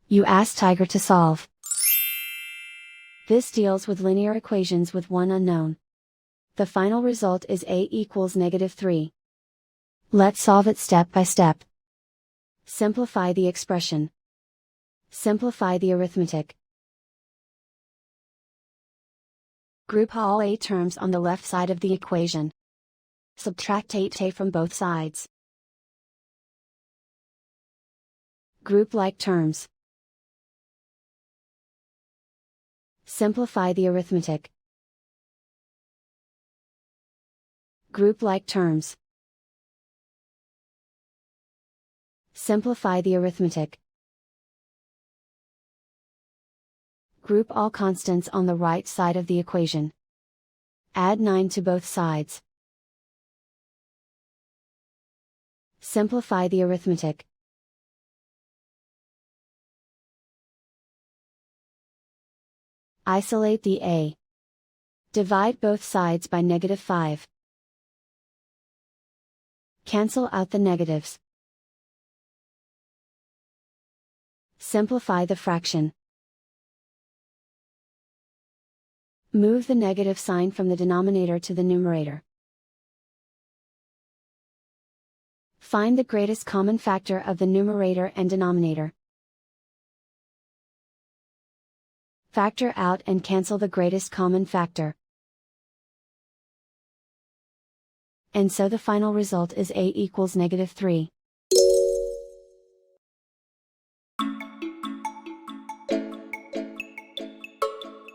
You ask Tiger to solve. This deals with linear equations with one unknown. The final result is a equals -3. Let's solve it step by step. Simplify the expression. Simplify the arithmetic. Group all a terms on the left side of the equation. Subtract 8a from both sides. Group like terms. Simplify the arithmetic. Group like terms. Simplify the arithmetic. Group all constants on the right side of the equation. Add 9 to both sides. Simplify the arithmetic. Isolate the a. Divide both sides by -5. Cancel out the negatives. Simplify the fraction. Move the negative sign from the denominator to the numerator. Find the greatest common factor of the numerator and denominator. Factor out and cancel the greatest common factor. And so the final result is a equals -3.